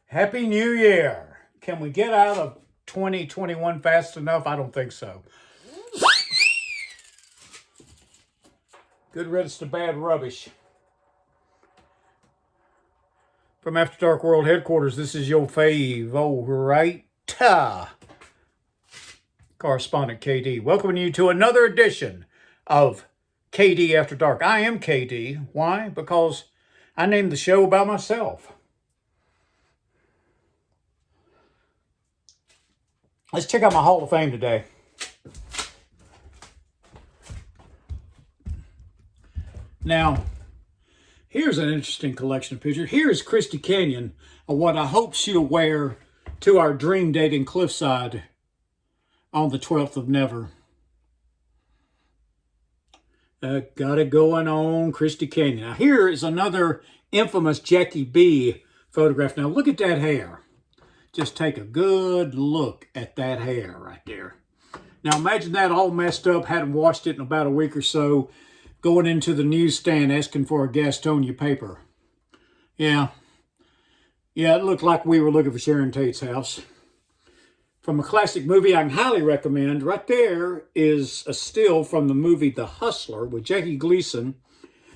Happy New Year. Can we get out of 2021 fast enough? I don't think so. Good riddance to bad rubbish. From After Dark World Headquarters, this is your favorite correspondent KD. Welcoming you to another edition of KD After Dark. I am KD. Why? Because I named the show about myself. Let's check out my Hall of Fame today. Now, here's an interesting collection of pictures. Here's Christy Canyon, of what I hope she'll wear to our dream date in Cliffside on the 12th of Never. Got it going on, Christy Canyon. Now, here is another infamous Jackie B photograph. Now, look at that hair. Just take a good look at that hair right there. Now, imagine that all messed up, hadn't washed it in about a week or so, going into the newsstand asking for a Gastonia paper. Yeah, it looked like we were looking for Sharon Tate's house. From a classic movie I can highly recommend, right there is a still from the movie The Hustler with Jackie Gleason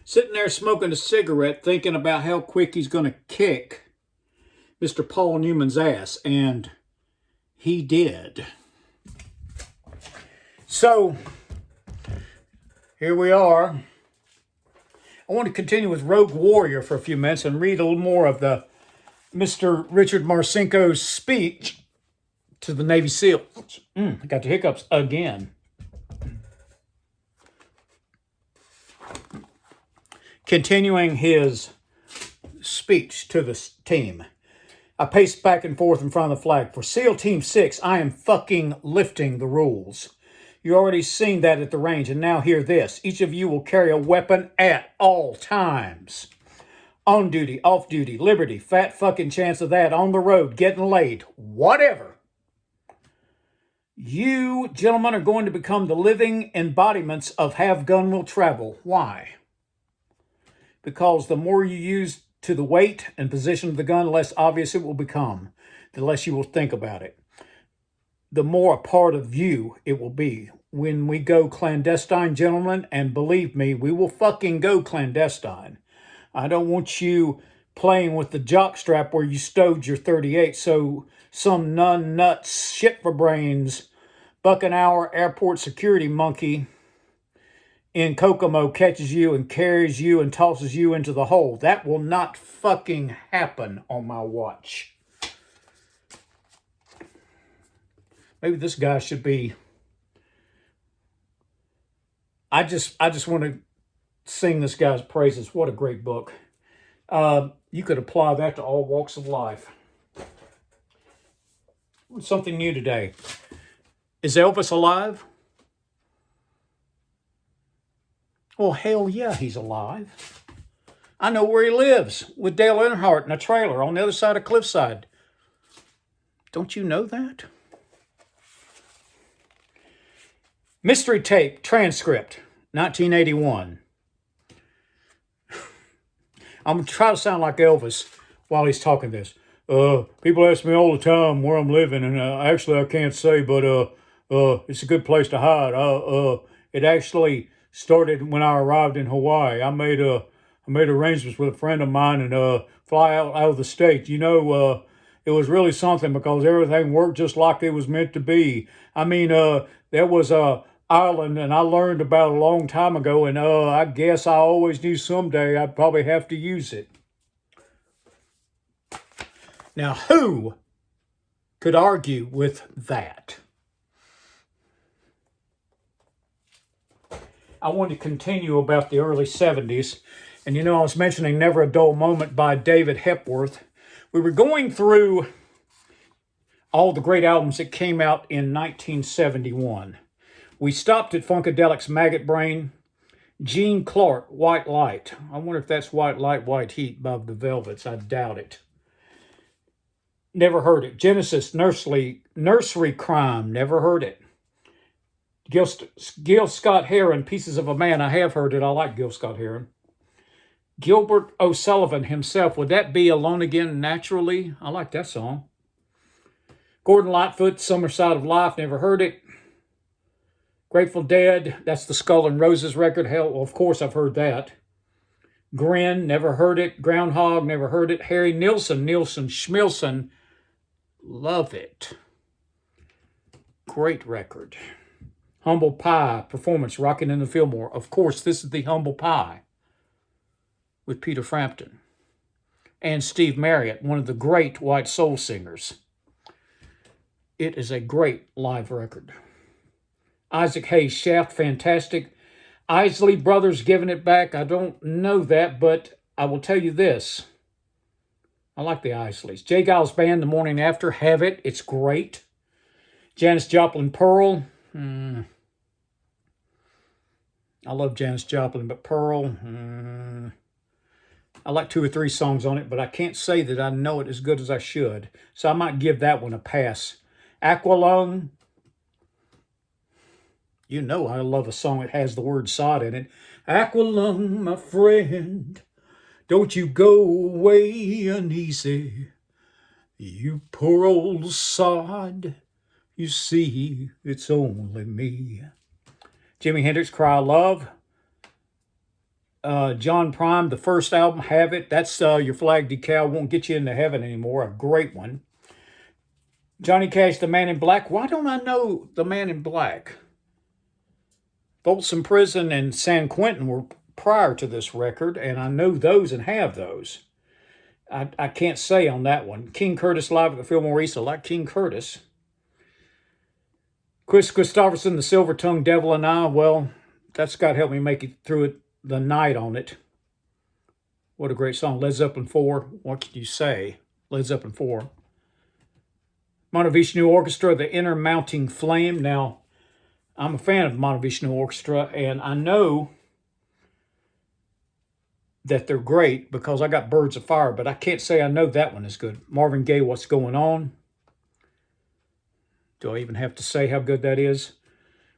sitting there smoking a cigarette thinking about how quick he's going to kick Mr. Paul Newman's ass, and he did. So, here we are. I want to continue with Rogue Warrior for a few minutes and read a little more of the Mr. Richard Marcinko's speech to the Navy SEALs. I got the hiccups again. Continuing his speech to the team. I paced back and forth in front of the flag. For SEAL Team 6, I am fucking lifting the rules. You already seen that at the range, and now hear this. Each of you will carry a weapon at all times. On duty, off duty, liberty, fat fucking chance of that, on the road, getting laid, whatever. You gentlemen are going to become the living embodiments of have gun will travel. Why? Because the more you use to the weight and position of the gun, the less obvious it will become, the less you will think about it. The more a part of you it will be. When we go clandestine, gentlemen, and believe me, we will fucking go clandestine. I don't want you playing with the jockstrap where you stowed your 38 so some nuts shit for brains Buckenauer airport security monkey in Kokomo catches you and carries you and tosses you into the hole. That will not fucking happen on my watch. Maybe this guy should be... I just want to sing this guy's praises. What a great book. You could apply that to all walks of life. Something new today. Is Elvis alive? Well, hell yeah, he's alive. I know where he lives, with Dale Earnhardt in a trailer on the other side of Cliffside. Don't you know that? Mystery tape, transcript, 1981. I'm going to try to sound like Elvis while he's talking this. People ask me all the time where I'm living, and actually I can't say, but it's a good place to hide. It actually started when I arrived in Hawaii. I made arrangements with a friend of mine and fly out of the state. You know, it was really something because everything worked just like it was meant to be. I mean, there was a island, and I learned about a long time ago, and I guess I always knew someday I'd probably have to use it. Now, who could argue with that? I want to continue about the early 70s. And you know, I was mentioning Never a Dull Moment by David Hepworth. We were going through all the great albums that came out in 1971. We stopped at Funkadelic's Maggot Brain, Gene Clark, White Light. I wonder if that's White Light, White Heat by the Velvets. I doubt it. Never heard it. Genesis, Nursery Crime. Never heard it. Gil Scott-Heron, Pieces of a Man. I have heard it. I like Gil Scott-Heron. Gilbert O'Sullivan himself. Would that be Alone Again Naturally? I like that song. Gordon Lightfoot, Summer Side of Life. Never heard it. Grateful Dead. That's the Skull and Roses record. Hell, well, of course I've heard that. Grin. Never heard it. Groundhog. Never heard it. Harry Nilsson. Schmilson. Love it. Great record. Humble Pie. Performance. Rockin' in the Fillmore. Of course, this is the Humble Pie with Peter Frampton and Steve Marriott, one of the great white soul singers. It is a great live record. Isaac Hayes, Shaft, fantastic. Isley Brothers, Giving It Back. I don't know that, but I will tell you this. I like the Isleys. J. Giles Band, The Morning After. Have it. It's great. Janis Joplin, Pearl. I love Janis Joplin, but Pearl. I like 2 or 3 songs on it, but I can't say that I know it as good as I should. So I might give that one a pass. Aqualung. You know I love a song that has the word sod in it. Aqualung, my friend, don't you go away uneasy. You poor old sod, you see, it's only me. Jimi Hendrix, Cry Love. John Prime, the first album, Have It. That's Your Flag Decal Won't Get You Into Heaven Anymore. A great one. Johnny Cash, The Man in Black. Why don't I know The Man in Black? Folsom Prison and San Quentin were prior to this record, and I know those and have those. I can't say on that one. King Curtis, Live at the Fillmore East. I like King Curtis. Chris Christopherson, The Silver Tongued Devil and I. Well, that's got to help me make it through it. The night on it. What a great song. Led Zeppelin 4. What can you say? Led Zeppelin 4. Montevishnu Orchestra, The Inner Mounting Flame. Now, I'm a fan of Montevishnu Orchestra, and I know that they're great because I got Birds of Fire, but I can't say I know that one is good. Marvin Gaye, What's Going On? Do I even have to say how good that is?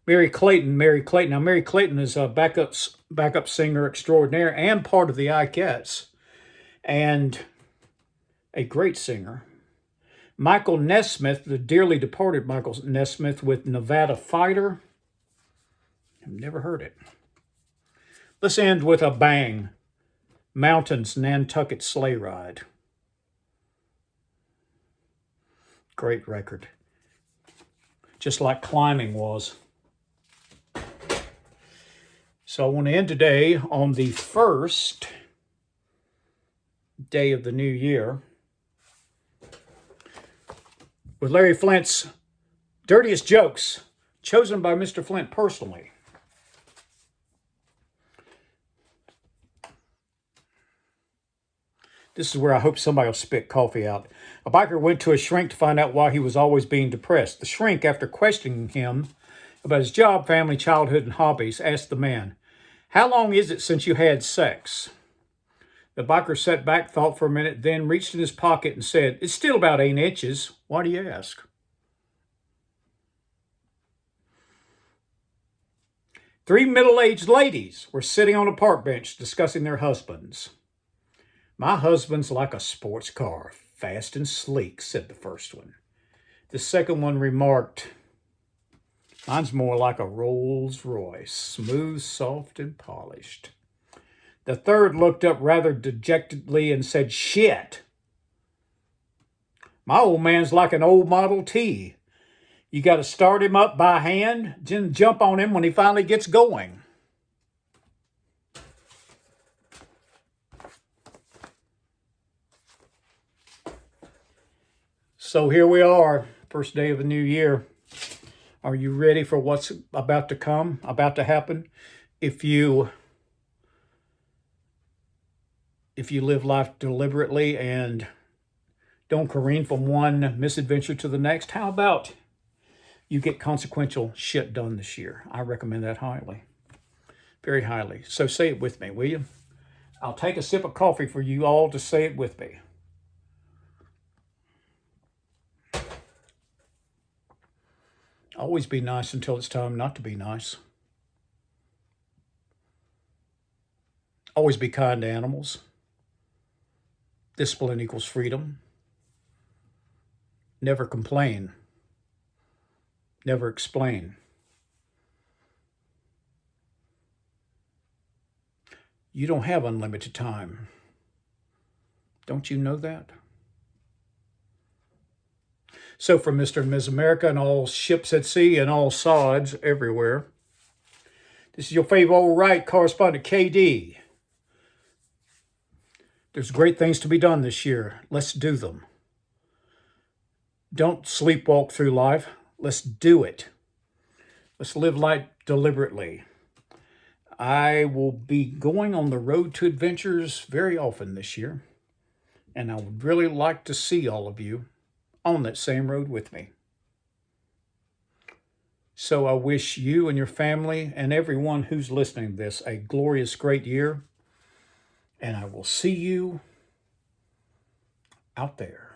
Mary Clayton. Now, Mary Clayton is a backup singer extraordinaire and part of the Ikettes, and a great singer. Michael Nesmith, the dearly departed Michael Nesmith with Nevada Fighter. I've never heard it. Let's end with a bang. Mountains, Nantucket Sleigh Ride. Great record. Just like Climbing was. So I want to end today on the first day of the new year with Larry Flint's Dirtiest Jokes, chosen by Mr. Flint personally. This is where I hope somebody will spit coffee out. A biker went to a shrink to find out why he was always being depressed. The shrink, after questioning him about his job, family, childhood, and hobbies, asked the man, "How long is it since you had sex?" The biker sat back, thought for a minute, then reached in his pocket and said, "It's still about 8 inches. Why do you ask?" 3 middle-aged ladies were sitting on a park bench discussing their husbands. "My husband's like a sports car, fast and sleek," said the first one. The second one remarked, "Mine's more like a Rolls Royce, smooth, soft, and polished." The third looked up rather dejectedly and said, "Shit. My old man's like an old Model T. You got to start him up by hand, then jump on him when he finally gets going." So here we are, first day of the new year. Are you ready for what's about to come, about to happen? If you live life deliberately and don't careen from one misadventure to the next, how about you get consequential shit done this year? I recommend that highly, very highly. So say it with me, will you? I'll take a sip of coffee for you all to say it with me. Always be nice until it's time not to be nice. Always be kind to animals. Discipline equals freedom. Never complain. Never explain. You don't have unlimited time. Don't you know that? So from Mr. and Ms. America and all ships at sea and all sods everywhere, this is your favorite old right correspondent, KD. There's great things to be done this year. Let's do them. Don't sleepwalk through life. Let's do it. Let's live life deliberately. I will be going on the road to adventures very often this year, and I would really like to see all of you on that same road with me. So I wish you and your family and everyone who's listening to this a glorious, great year, and I will see you out there.